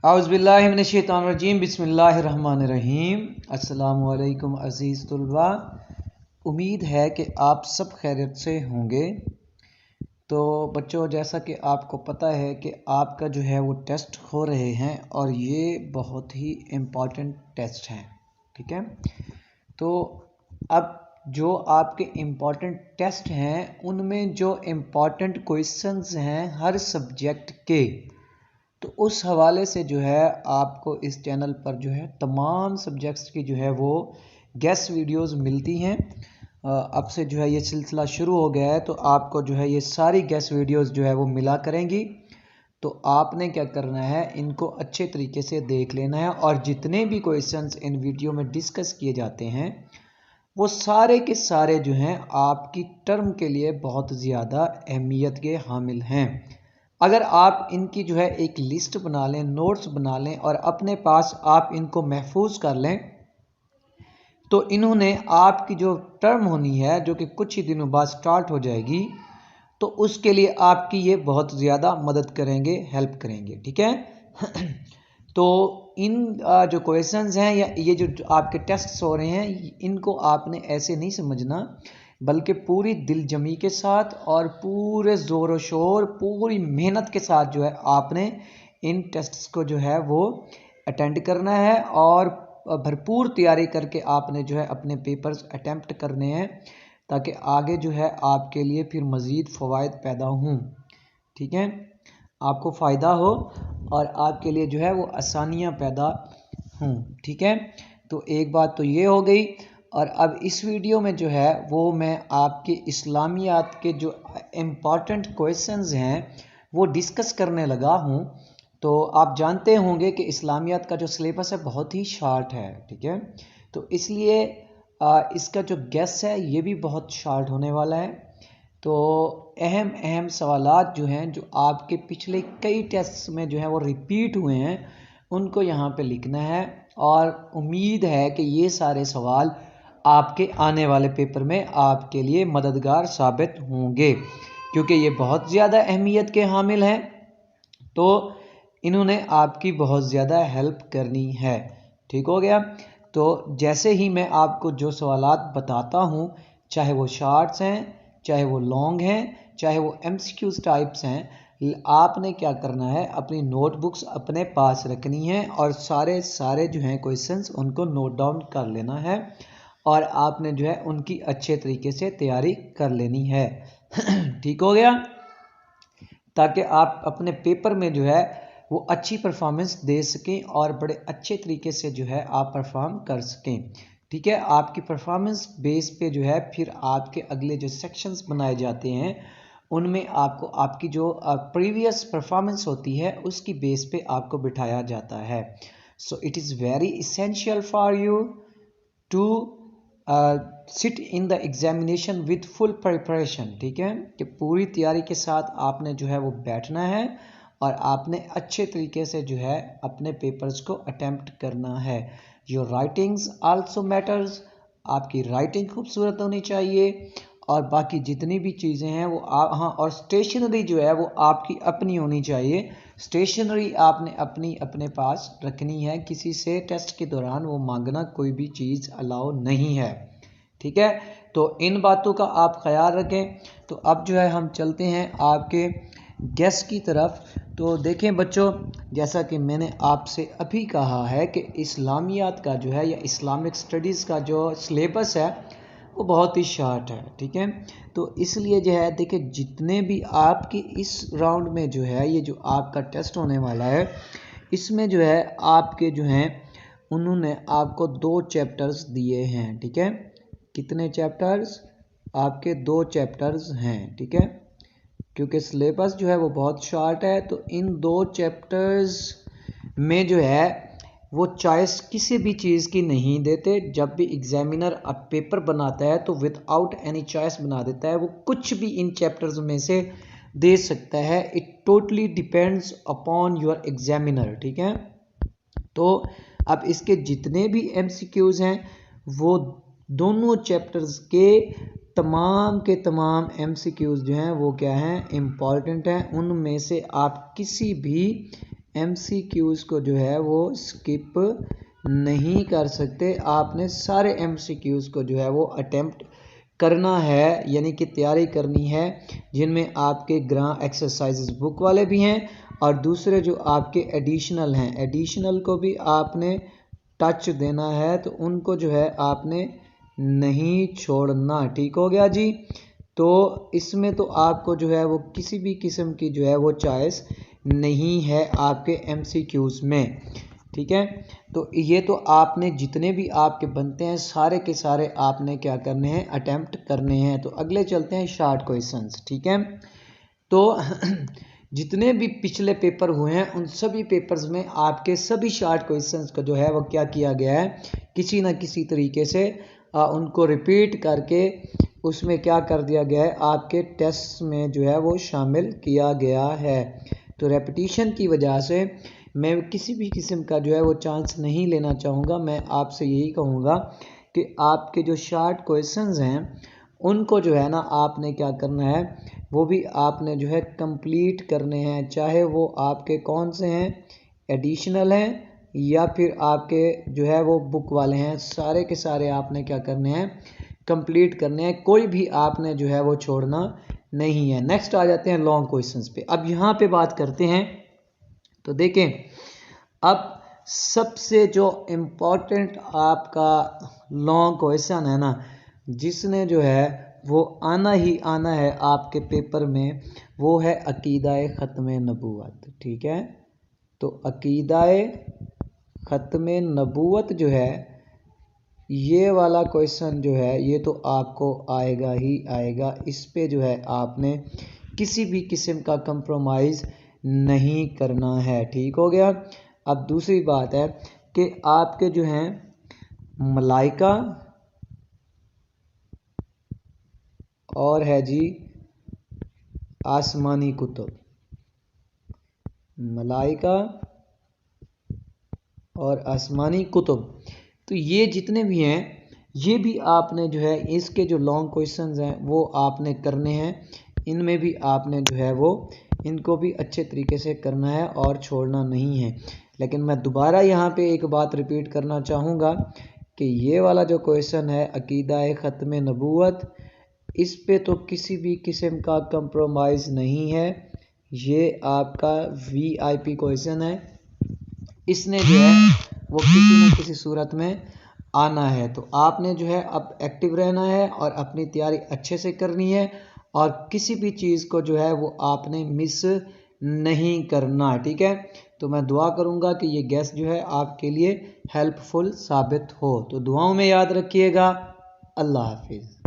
औज़ुबिल्लाहिमिनश्शैतानिर्रजीम बिस्मिल्लाहिर्रहमानिर्रहीम। अस्सलामु अलैकुम अज़ीज़ तुलबा, उम्मीद है कि आप सब खैरियत से होंगे। तो बच्चों, जैसा कि आपको पता है कि आपका जो है वो टेस्ट हो रहे हैं और ये बहुत ही इम्पॉर्टेंट टेस्ट हैं, ठीक है। तो अब जो आपके इम्पॉर्टेंट टेस्ट हैं उनमें जो इम्पॉर्टेंट क्वेश्चंस हैं हर सब्जेक्ट के, तो उस हवाले से जो है आपको इस चैनल पर जो है तमाम सब्जेक्ट्स की जो है वो गेस्ट वीडियोस मिलती हैं। अब से जो है ये सिलसिला शुरू हो गया है, तो आपको जो है ये सारी गेस्ट वीडियोस जो है वो मिला करेंगी। तो आपने क्या करना है, इनको अच्छे तरीके से देख लेना है और जितने भी क्वेश्चंस इन वीडियो में डिस्कस किए जाते हैं वो सारे के सारे जो हैं आपकी टर्म के लिए बहुत ज़्यादा अहमियत के हामिल हैं। अगर आप इनकी जो है एक लिस्ट बना लें, नोट्स बना लें और अपने पास आप इनको महफूज कर लें, तो इन्होंने आपकी जो टर्म होनी है जो कि कुछ ही दिनों बाद स्टार्ट हो जाएगी, तो उसके लिए आपकी ये बहुत ज़्यादा मदद करेंगे, हेल्प करेंगे, ठीक है। तो इन जो क्वेश्चंस हैं या ये जो आपके टेस्ट्स हो रहे हैं, इनको आपने ऐसे नहीं समझना, बल्कि पूरी दिलजमी के साथ और पूरे ज़ोर शोर, पूरी मेहनत के साथ जो है आपने इन टेस्ट्स को जो है वो अटेंड करना है और भरपूर तैयारी करके आपने जो है अपने पेपर्स अटेम्प्ट करने हैं, ताकि आगे जो है आपके लिए फिर मज़ीद फ़वाइद पैदा हों, ठीक है, आपको फ़ायदा हो और आपके लिए जो है वो आसानियाँ पैदा हों, ठीक है। तो एक बात तो ये हो गई। और अब इस वीडियो में जो है वो मैं आपके इस्लामियात के जो इम्पॉर्टेंट क्वेश्चंस हैं वो डिस्कस करने लगा हूँ। तो आप जानते होंगे कि इस्लामियात का जो सिलेबस है बहुत ही शार्ट है, ठीक है। तो इसलिए इसका जो गेस है ये भी बहुत शार्ट होने वाला है। तो अहम अहम सवालात जो हैं जो आपके पिछले कई टेस्ट में जो है वो रिपीट हुए हैं, उनको यहाँ पे लिखना है और उम्मीद है कि ये सारे सवाल आपके आने वाले पेपर में आपके लिए मददगार साबित होंगे, क्योंकि ये बहुत ज़्यादा अहमियत के हामिल हैं। तो इन्होंने आपकी बहुत ज़्यादा हेल्प करनी है, ठीक हो गया। तो जैसे ही मैं आपको जो सवालात बताता हूँ, चाहे वो शार्ट्स हैं, चाहे वो लॉन्ग हैं, चाहे वो MCQs टाइप्स हैं, आपने क्या करना है, अपनी नोटबुक्स अपने पास रखनी है और सारे जो हैं क्वेश्चंस उनको नोट डाउन कर लेना है और आपने जो है उनकी अच्छे तरीके से तैयारी कर लेनी है। ठीक हो गया, ताकि आप अपने पेपर में जो है वो अच्छी परफॉर्मेंस दे सकें और बड़े अच्छे तरीके से जो है आप परफॉर्म कर सकें, ठीक है। आपकी परफॉर्मेंस बेस पे जो है फिर आपके अगले जो सेक्शंस बनाए जाते हैं उनमें आपको आपकी जो प्रीवियस परफॉर्मेंस होती है उसकी बेस पे आपको बिठाया जाता है। So it is very essential for you to sit in the examination with full preparation, ठीक है, कि पूरी तैयारी के साथ आपने जो है वो बैठना है और आपने अच्छे तरीके से जो है अपने पेपर्स को अटेम्प्ट करना है। योर राइटिंग्स आल्सो मैटर्स, आपकी राइटिंग खूबसूरत होनी चाहिए और बाकी जितनी भी चीज़ें हैं वो हाँ, और स्टेशनरी जो है वो आपकी अपनी होनी चाहिए। स्टेशनरी आपने अपनी अपने पास रखनी है, किसी से टेस्ट के दौरान वो मांगना कोई भी चीज़ अलाउ नहीं है, ठीक है। तो इन बातों का आप ख्याल रखें। तो अब जो है हम चलते हैं आपके गेस्ट की तरफ। तो देखें बच्चों, जैसा कि मैंने आपसे अभी कहा है कि इस्लामियात का जो है या इस्लामिक स्टडीज़ का जो सिलेबस है वो बहुत ही शार्ट है, ठीक है। तो इसलिए जो है देखिए, जितने भी आपके इस राउंड में जो है ये जो आपका टेस्ट होने वाला है, इसमें जो है आपके जो हैं उन्होंने आपको 2 चैप्टर्स दिए हैं, ठीक है। कितने चैप्टर्स? आपके 2 चैप्टर्स हैं, ठीक है। क्योंकि सिलेबस जो है वो बहुत शार्ट है, तो इन 2 चैप्टर्स में जो है वो चॉइस किसी भी चीज़ की नहीं देते। जब भी एग्जामिनर अब पेपर बनाता है तो विदाउट एनी चॉइस बना देता है, वो कुछ भी इन चैप्टर्स में से दे सकता है। It totally depends upon your examiner, ठीक है। तो अब इसके जितने भी MCQs हैं वो दोनों चैप्टर्स के तमाम MCQs जो हैं वो क्या हैं, इम्पॉर्टेंट हैं। उनमें से आप किसी भी MCQs को जो है वो स्किप नहीं कर सकते। आपने सारे MCQs को जो है वो अटेम्प्ट करना है, यानी कि तैयारी करनी है, जिनमें आपके ग्रां एक्सरसाइजेस बुक वाले भी हैं और दूसरे जो आपके एडिशनल हैं, एडिशनल को भी आपने टच देना है, तो उनको जो है आपने नहीं छोड़ना। ठीक हो गया जी। तो इसमें तो आपको जो है वो किसी भी किस्म की जो है वो चॉइस नहीं है आपके MCQs में। ठीक है, तो ये तो आपने जितने भी आपके बनते हैं सारे के सारे आपने क्या करने हैं, अटेम्प्ट करने हैं। तो अगले चलते हैं शॉर्ट क्वेश्चंस। ठीक है, तो जितने भी पिछले पेपर हुए हैं उन सभी पेपर्स में आपके सभी शॉर्ट क्वेश्चंस का जो है वो क्या किया गया है, किसी ना किसी तरीके से उनको रिपीट करके उसमें क्या कर दिया गया है, आपके टेस्ट में जो है वो शामिल किया गया है। तो रेपिटिशन की वजह से मैं किसी भी किस्म का जो है वो चांस नहीं लेना चाहूँगा। मैं आपसे यही कहूँगा कि आपके जो शॉर्ट क्वेश्चंस हैं उनको जो है ना आपने क्या करना है, वो भी आपने जो है कंप्लीट करने हैं, चाहे वो आपके कौन से हैं, एडिशनल हैं या फिर आपके जो है वो बुक वाले हैं, सारे के सारे आपने क्या करने हैं, कंप्लीट करने हैं। कोई भी आपने जो है वो छोड़ना नहीं है। नेक्स्ट आ जाते हैं लॉन्ग क्वेश्चंस पे। अब यहाँ पे बात करते हैं, तो देखें अब सबसे जो इम्पोर्टेंट आपका लॉन्ग क्वेश्चन है ना, जिसने जो है वो आना ही आना है आपके पेपर में, वो है अकीदाए ख़त्म नबूवत। ठीक है, तो अकीदाए ख़त्म नबूवत जो है ये वाला क्वेश्चन जो है ये तो आपको आएगा ही आएगा। इस पे जो है आपने किसी भी किस्म का कंप्रोमाइज़ नहीं करना है। ठीक हो गया। अब दूसरी बात है कि आपके जो हैं मलाइका और है जी आसमानी कुतुब, मलाइका और आसमानी कुतुब, तो ये जितने भी हैं ये भी आपने जो है इसके जो लॉन्ग क्वेश्चंस हैं वो आपने करने हैं। इनमें भी आपने जो है वो इनको भी अच्छे तरीके से करना है और छोड़ना नहीं है। लेकिन मैं दोबारा यहाँ पे एक बात रिपीट करना चाहूँगा कि ये वाला जो क्वेश्चन है अकीदाए ख़त्म नबूवत, इस पे तो किसी भी किस्म का कंप्रोमाइज़ नहीं है। ये आपका VIP क्वेश्चन है, इसने जो है वो किसी न किसी सूरत में आना है। तो आपने जो है अब एक्टिव रहना है और अपनी तैयारी अच्छे से करनी है और किसी भी चीज़ को जो है वो आपने मिस नहीं करना। ठीक है, तो मैं दुआ करूँगा कि ये गेस्ट जो है आपके लिए हेल्पफुल साबित हो। तो दुआओं में याद रखिएगा। अल्लाह हाफिज़।